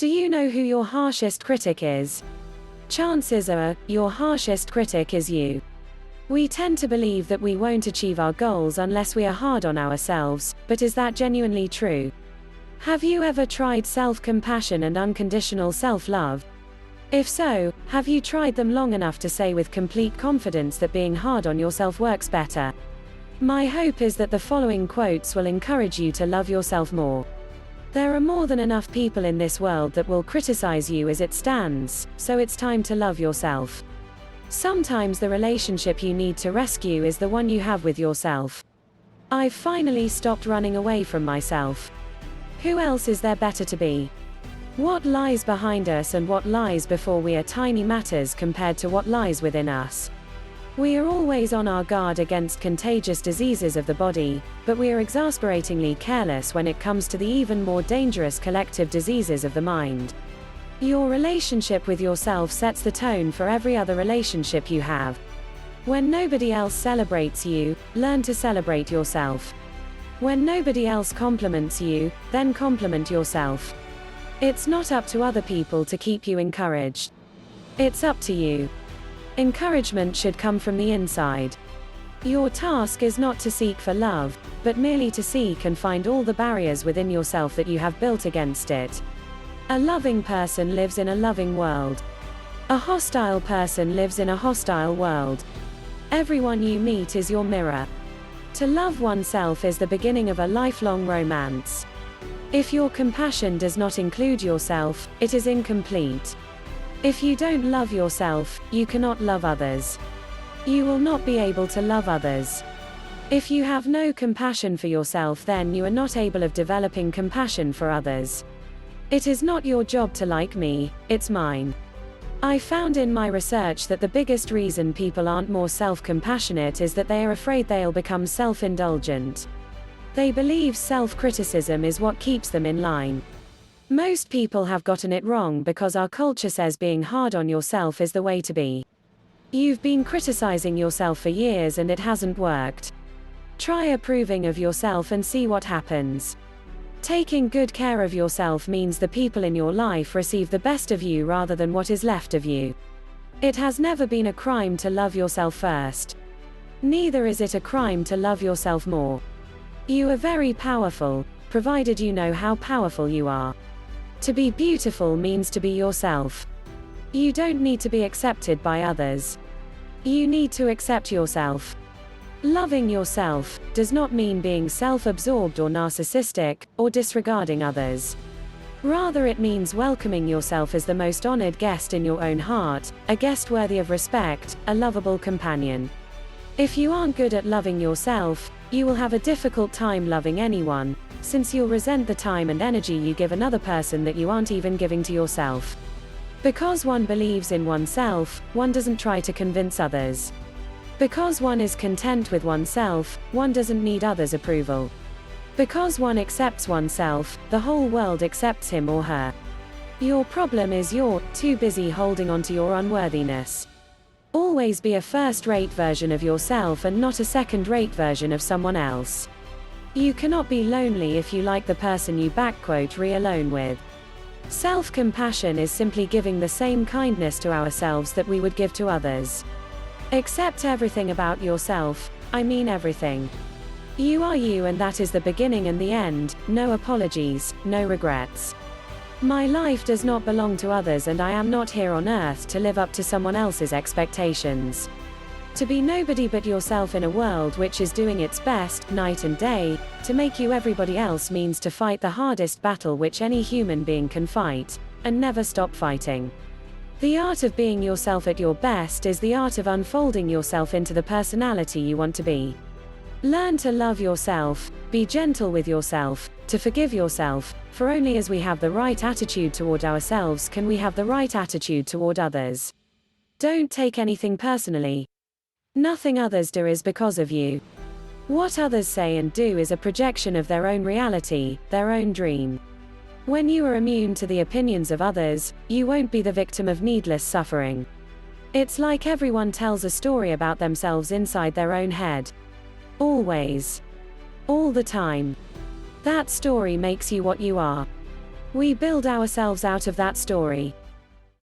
Do you know who your harshest critic is? Chances are, your harshest critic is you. We tend to believe that we won't achieve our goals unless we are hard on ourselves, but is that genuinely true? Have you ever tried self-compassion and unconditional self-love? If so, have you tried them long enough to say with complete confidence that being hard on yourself works better? My hope is that the following quotes will encourage you to love yourself more. There are more than enough people in this world that will criticize you as it stands, so it's time to love yourself. Sometimes the relationship you need to rescue is the one you have with yourself. I've finally stopped running away from myself. Who else is there better to be? What lies behind us and what lies before we are tiny matters compared to what lies within us. We are always on our guard against contagious diseases of the body, but we are exasperatingly careless when it comes to the even more dangerous collective diseases of the mind. Your relationship with yourself sets the tone for every other relationship you have. When nobody else celebrates you, learn to celebrate yourself. When nobody else compliments you, then compliment yourself. It's not up to other people to keep you encouraged. It's up to you. Encouragement should come from the inside. Your task is not to seek for love, but merely to seek and find all the barriers within yourself that you have built against it. A loving person lives in a loving world. A hostile person lives in a hostile world. Everyone you meet is your mirror. To love oneself is the beginning of a lifelong romance. If your compassion does not include yourself, it is incomplete. If you don't love yourself, you cannot love others. You will not be able to love others. If you have no compassion for yourself, then you are not able of developing compassion for others. It is not your job to like me, it's mine. I found in my research that the biggest reason people aren't more self-compassionate is that they are afraid they'll become self-indulgent. They believe self-criticism is what keeps them in line. Most people have gotten it wrong because our culture says being hard on yourself is the way to be. You've been criticizing yourself for years and it hasn't worked. Try approving of yourself and see what happens. Taking good care of yourself means the people in your life receive the best of you rather than what is left of you. It has never been a crime to love yourself first. Neither is it a crime to love yourself more. You are very powerful, provided you know how powerful you are. To be beautiful means to be yourself. You don't need to be accepted by others. You need to accept yourself. Loving yourself does not mean being self-absorbed or narcissistic, or disregarding others. Rather, it means welcoming yourself as the most honored guest in your own heart, a guest worthy of respect, a lovable companion. If you aren't good at loving yourself, you will have a difficult time loving anyone, since you'll resent the time and energy you give another person that you aren't even giving to yourself. Because one believes in oneself, one doesn't try to convince others. Because one is content with oneself, one doesn't need others' approval. Because one accepts oneself, the whole world accepts him or her. Your problem is you're too busy holding on to your unworthiness. Always be a first-rate version of yourself and not a second-rate version of someone else. You cannot be lonely if you like the person you "re-alone" with. Self-compassion is simply giving the same kindness to ourselves that we would give to others. Accept everything about yourself, I mean everything. You are you, and that is the beginning and the end, no apologies, no regrets. My life does not belong to others, and I am not here on earth to live up to someone else's expectations. To be nobody but yourself in a world which is doing its best, night and day, to make you everybody else means to fight the hardest battle which any human being can fight, and never stop fighting. The art of being yourself at your best is the art of unfolding yourself into the personality you want to be. Learn to love yourself, be gentle with yourself, to forgive yourself, for only as we have the right attitude toward ourselves can we have the right attitude toward others. Don't take anything personally. Nothing others do is because of you. What others say and do is a projection of their own reality, their own dream. When you are immune to the opinions of others, you won't be the victim of needless suffering. It's like everyone tells a story about themselves inside their own head. Always. All the time. That story makes you what you are. We build ourselves out of that story.